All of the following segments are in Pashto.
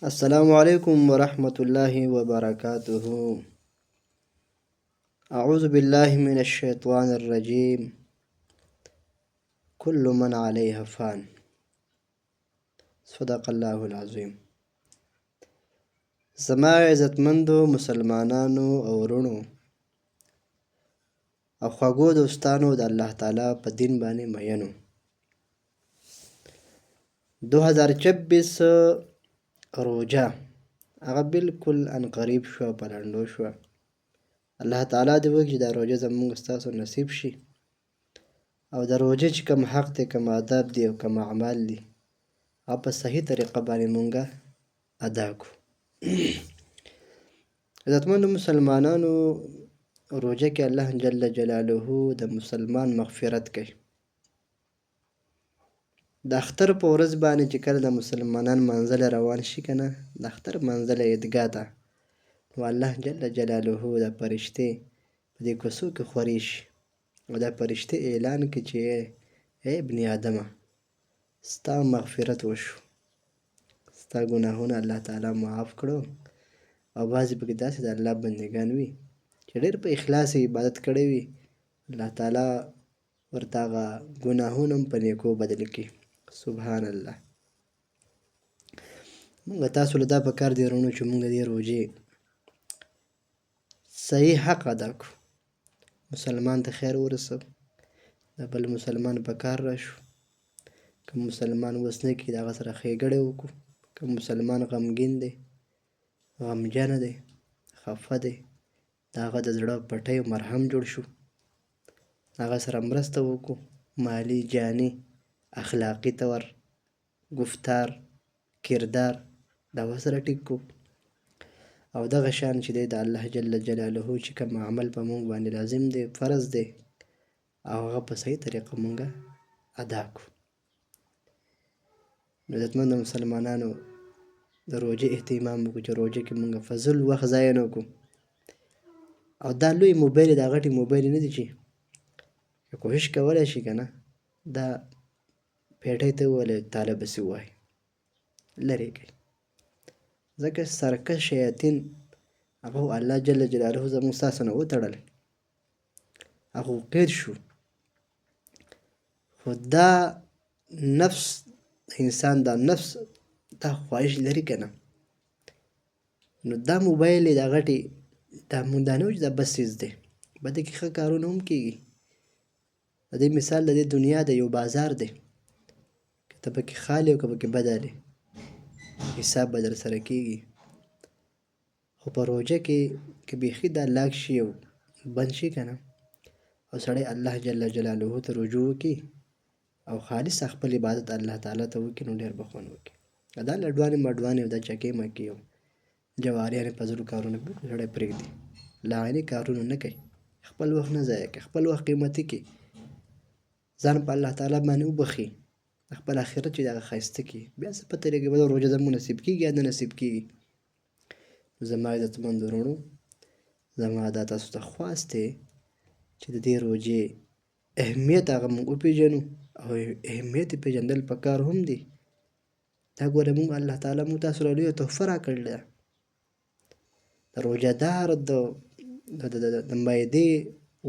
السلام علیکم ورحمة الله وبرکاته. أعوذ بالله من الشیطان الرجیم. كل من علیها فان. صدق الله العظیم. زما عزتمندو مسلمانانو او ورونو او خوږو دوستانو د الله تعالی په دین باندې مینو، 2026 روجه هغه بالکل ان قریب شو، په لنډو شو. الله تعالی دې وکړي چې دا روجه زموږ ستاسو نصیب شي، او د روجې چې کوم حق دی، کوم آداب دي او کوم اعمال دي، هغه په صحیح طریقه باندې مونږه ادا کړو. عزتمندو مسلمانانو، روجه کې الله جل جلاله د مسلمان مغفرت کوي. د اختر په ورځ باندې چې کله د مسلمانان منزله روان شي کنه، د اختر منزله عیدګاه ته، نو الله جل جلاله د فرشتې په دې کوڅو کې خورې شي، او دا فرشتې اعلان کوي چې ای ابن آدمه، ستا مغفرت وشو، ستا ګناهونه الله تعالی معاف کړو. او بعضې پکې داسې د الله بندګان وي چې ډېر په اخلاص عبادت کړی وي، الله تعالی ورته هغه ګناهونه هم په نیکو بدل کړي. سبحان الله. مونږ تاسو له دا پکار دی ورونو چې مونږ د دې روجې صحیح حق ادا کړو، مسلمان ته خیر ورسو، د بل مسلمان په کار راشو. که مسلمان وس نه کړي د هغه سره ښېګړې وکړو. که مسلمان غمګین دی، غمجنه دی، خفه دی، د هغه د زړه پټۍ مرهم جوړ شو، هغه سره مرسته وکړو، مالی، جاني، اخلاقي طور، گفتار، کردار دا ورسره ټیک کړو. او دغه شان چې دی د الله جل جلاله چې کوم عمل په مونږ باندې لازم دی، فرض دی، او هغه په صحیح طریقه مونږه ادا کړو. نو عزتمندو مسلمانانو، د روجې اهتمام وکړو چې روجه کې مونږ فضل وخت ضایع نه کړو. او دا لوی موبایل دا غټې موبایل نه دي چې کوشش کولی شي که نه دا پیټۍ ته ووهلی تاله پسې ووهي، لرې کړئ. ځکه سرکش شیاطین هغه الله جل جلاله زموږ ستاسو نه وتړل، هغه قید شو. خو دا نفس انسان، دا نفس دا خواهش لري که نه، نو دا موبایل دا غټې دا مونږ دا نه وایو چې دا بس څیز دی، په دې کې ښه کارونه هم کېږي. د دې مثال د دې دنیا د یو بازار دی، که ته پکې خالې او که پکې بدالې، حساب به در سره کېږي. خو په روجه کې که بیخي دا لاک شي او بند شي که نه، او سړی الله جل جلاله ته رجوع وکړي او خالص خپل عبادت الله تعالی ته وکړي، نو ډېر به خوند وکړي. دا لډوانې مډوانې او دا چکې مکې او جواریانې فضلو کارونه بالکل سړی پرېږدي، لاعنې کارونه نه کوي، خپل وخت نه ضایع کوي، خپل وخت قیمتي کړي، ځان په الله تعالی باندې وبخي، خپل آخرت چې د هغه ښایسته کړي. بیا څه پته لګي به دا روژه زموږ نصیب کېږي یا نه نصیب کېږي. زما عزتمندو وروڼو، زما دا تاسو ته خواست دی چې د دې روژې اهمیت هغه موږ وپېژنو، او اهمیت یې پېژندل پکار هم دي. دا ګوره موږ الله تعالی موږ تاسو له لویه تحفه راکړې ده. د روژهدار د معدې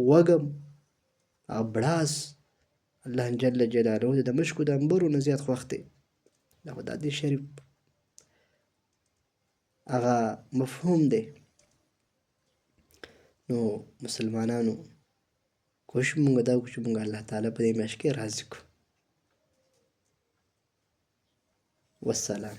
وږم او بړاس الله جل جلاله د مشکو د انبرو نه زیات خوښ دی. دا خو د حدیث شریف هغه مفهوم دی. نو مسلمانانو کوشش مونږ دا وکړو چې مونږ الله تعالی په دې میاشت کې راضي کړو. والسلام.